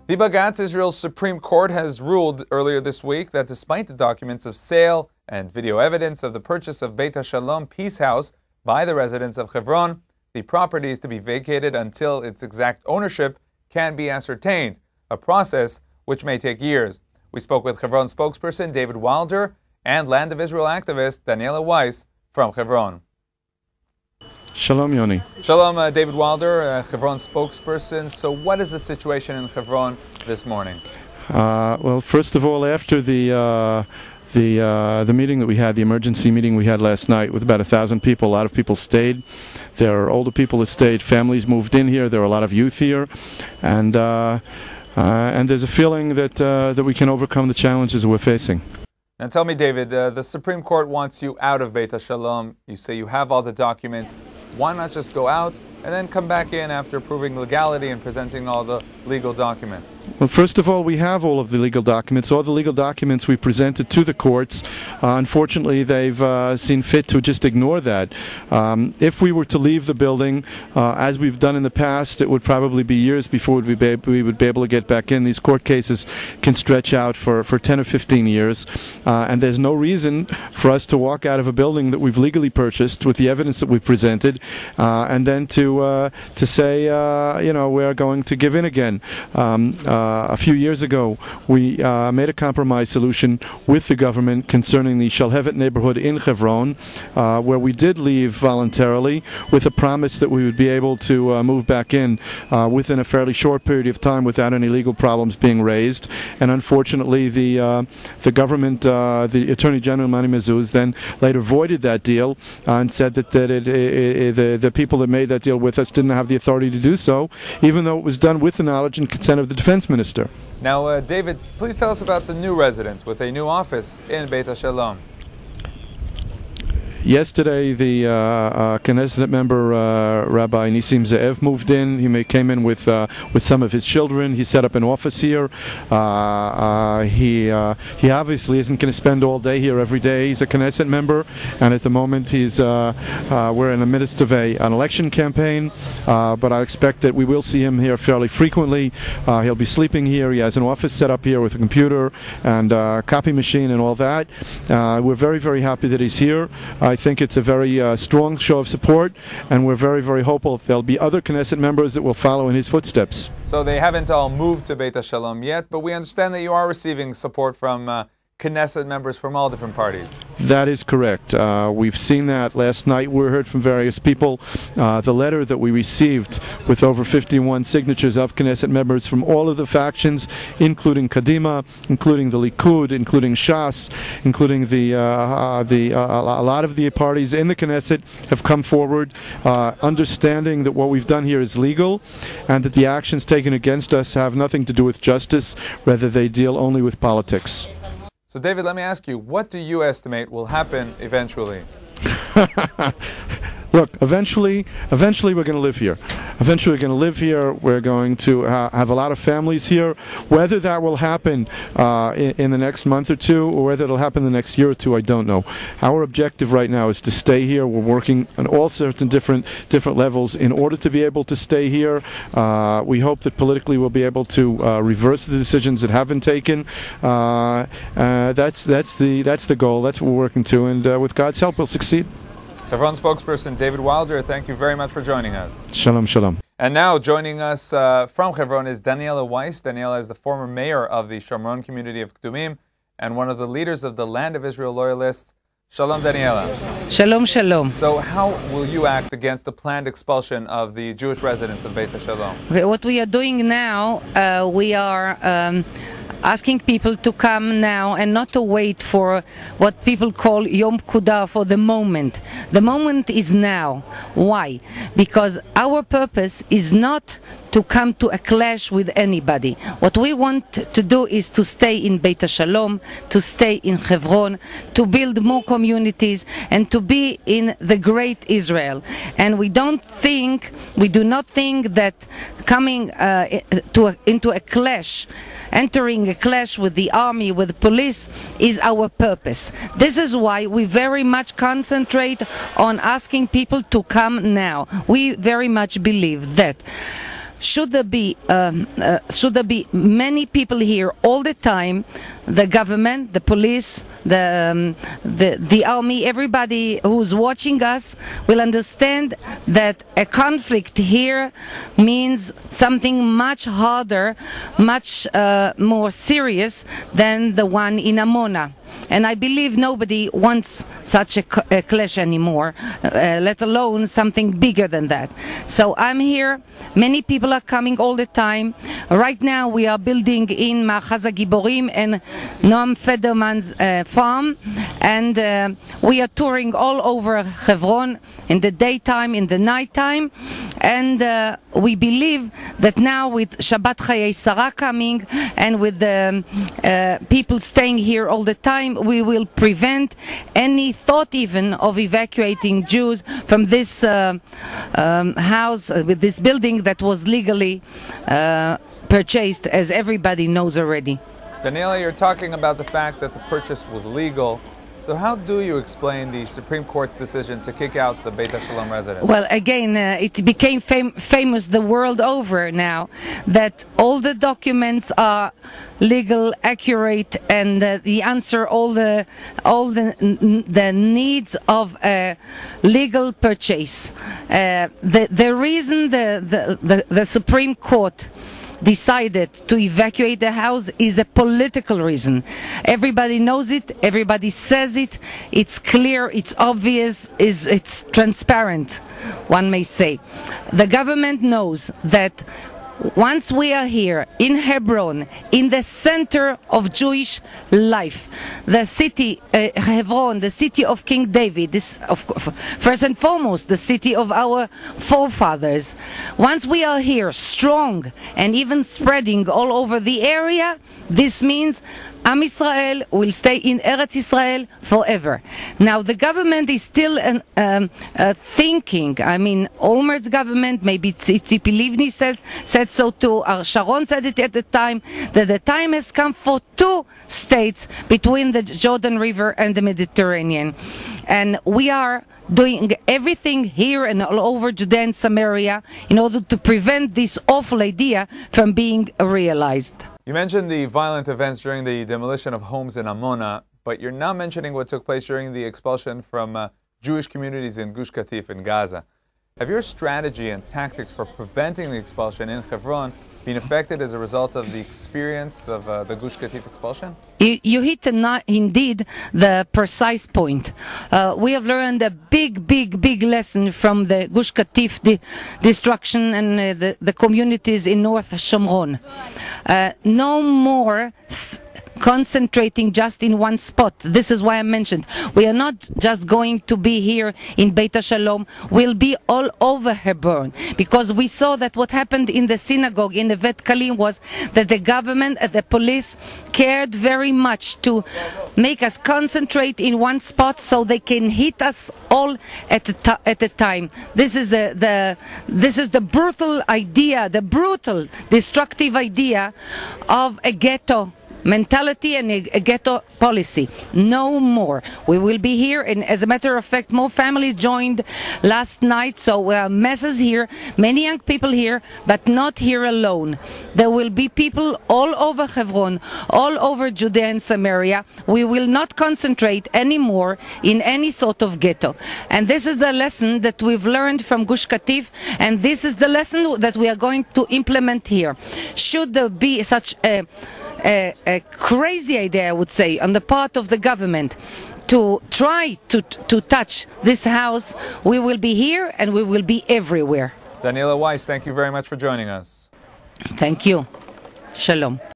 The Bagatz, Israel's Supreme Court, has ruled earlier this week that despite the documents of sale and video evidence of the purchase of Beit HaShalom Peace House by the residents of Hebron, the property is to be vacated until its exact ownership can be ascertained, a process which may take years. We spoke with Hebron spokesperson David Wilder and Land of Israel activist Daniela Weiss from Hebron. Shalom, Yoni. Shalom, David Wilder, Hebron spokesperson. So what is the situation in Hebron this morning? Well, first of all, after the meeting that we had, the emergency meeting we had last night with about 1,000 people, a lot of people stayed. There are older people that stayed. Families moved in here. There are a lot of youth here. And there's a feeling that we can overcome the challenges we're facing. Now tell me, David, the Supreme Court wants you out of Beit HaShalom. You say you have all the documents. Why not just go out and then come back in after proving legality and presenting all the legal documents? Well, first of all, we have all of the legal documents. All the legal documents we presented to the courts. Unfortunately, they've seen fit to just ignore that. If we were to leave the building, as we've done in the past, it would probably be years before we would be able to get back in. These court cases can stretch out for 10 or 15 years, and there's no reason for us to walk out of a building that we've legally purchased with the evidence that we've presented, and then to say, we're going to give in again. A few years ago, we made a compromise solution with the government concerning the Shalhevet neighborhood in Hebron, where we did leave voluntarily with a promise that we would be able to move back in within a fairly short period of time without any legal problems being raised. And unfortunately, the government, the Attorney General Mani Mezuz, then later voided that deal and said that the people that made that deal with us didn't have the authority to do so, even though it was done with the knowledge and consent of the defense minister. Now, David, please tell us about the new resident with a new office in Beit HaShalom. Yesterday, the Knesset member, Rabbi Nisim Ze'ev, moved in. He came in with some of his children. He set up an office here. He obviously isn't going to spend all day here every day. He's a Knesset member, and at the moment we're in the midst of an election campaign. But I expect that we will see him here fairly frequently. He'll be sleeping here. He has an office set up here with a computer and a copy machine and all that. We're very, very happy that he's here. I think it's a very strong show of support, and we're very, very hopeful there'll be other Knesset members that will follow in his footsteps. So they haven't all moved to Beit HaShalom yet, but we understand that you are receiving support from Knesset members from all different parties. That is correct. We've seen that last night. We heard from various people. The letter that we received with over 51 signatures of Knesset members from all of the factions, including Kadima, including the Likud, including Shas, including a lot of the parties in the Knesset have come forward, understanding that what we've done here is legal, and that the actions taken against us have nothing to do with justice, rather they deal only with politics. So David, let me ask you, what do you estimate will happen eventually? Look, eventually we're going to live here. Eventually we're going to live here. We're going to have a lot of families here. Whether that will happen in the next month or two, or whether it'll happen the next year or two, I don't know. Our objective right now is to stay here. We're working on all sorts of different levels in order to be able to stay here. We hope that politically we'll be able to reverse the decisions that have been taken. That's the goal. That's what we're working to, and with God's help, we'll succeed. Hebron spokesperson David Wilder, thank you very much for joining us. Shalom, shalom. And now joining us from Hebron is Daniela Weiss. Daniela is the former mayor of the Shomron community of Ktumim and one of the leaders of the Land of Israel Loyalists. Shalom, Daniela. Shalom, shalom. So how will you act against the planned expulsion of the Jewish residents of Beit HaShalom? Okay, what we are doing now, we are asking people to come now and not to wait for what people call Yom Pkudah, for the moment. The moment is now. Why? Because our purpose is not to come to a clash with anybody. What we want to do is to stay in Beit HaShalom, to stay in Hebron, to build more communities, and to be in the great Israel. And we do not think that coming into a clash, entering a clash with the army, with the police, is our purpose. This is why we very much concentrate on asking people to come now. We very much believe that should there be many people here all the time, the government, the police, the army, everybody who's watching us will understand that a conflict here means something much harder, much more serious than the one in Amona. And I believe nobody wants such a clash anymore, let alone something bigger than that. So I'm here. Many people are coming all the time. Right now we are building in Ma'achaz HaGiborim and Noam Federman's farm, and we are touring all over Hebron in the daytime, in the nighttime, and we believe that now with Shabbat Chayei Sarah coming and with the people staying here all the time, we will prevent any thought even of evacuating Jews from this house, with this building that was legally purchased, as everybody knows already. Daniela, you're talking about the fact that the purchase was legal. So how do you explain the Supreme Court's decision to kick out the Beit HaShalom residents? Well, again, it became famous the world over now that all the documents are legal, accurate, and the answer all the needs of a legal purchase. The reason the Supreme Court decided to evacuate the house is a political reason. Everybody knows it, everybody says it, it's clear, it's obvious, it's transparent, one may say. The government knows that once we are here in Hebron, in the center of Jewish life, the city Hebron, the city of King David, this first and foremost the city of our forefathers. Once we are here strong and even spreading all over the area, this means Am Israel will stay in Eretz Israel forever. Now the government is still thinking, I mean, Olmert's government, maybe Tzipi Livni said so too, Sharon said it at the time, that the time has come for two states between the Jordan River and the Mediterranean. And we are doing everything here and all over Judea and Samaria in order to prevent this awful idea from being realized. You mentioned the violent events during the demolition of homes in Amona, but you're not mentioning what took place during the expulsion from Jewish communities in Gush Katif in Gaza. Have your strategy and tactics for preventing the expulsion in Hebron been affected as a result of the experience of the Gush Katif expulsion? You hit indeed the precise point. We have learned a big lesson from the Gush Katif destruction and the communities in North Shomron. No more concentrating just in one spot. This is why I mentioned we are not just going to be here in Beit HaShalom, we'll be all over Hebron, because we saw that what happened in the synagogue in the Vet Kalim was that the government and the police cared very much to make us concentrate in one spot so they can hit us all at a time. This is the brutal idea, the brutal destructive idea of a ghetto mentality and a ghetto policy. No more. We will be here, and as a matter of fact, more families joined last night, so masses here, many young people here, but not here alone. There will be people all over Hebron, all over Judea and Samaria. We will not concentrate anymore in any sort of ghetto. And this is the lesson that we've learned from Gush Katif, and this is the lesson that we are going to implement here. Should there be such a crazy idea, I would say, on the part of the government to try to touch this house, we will be here and we will be everywhere. Daniela Weiss, thank you very much for joining us. Thank you. Shalom.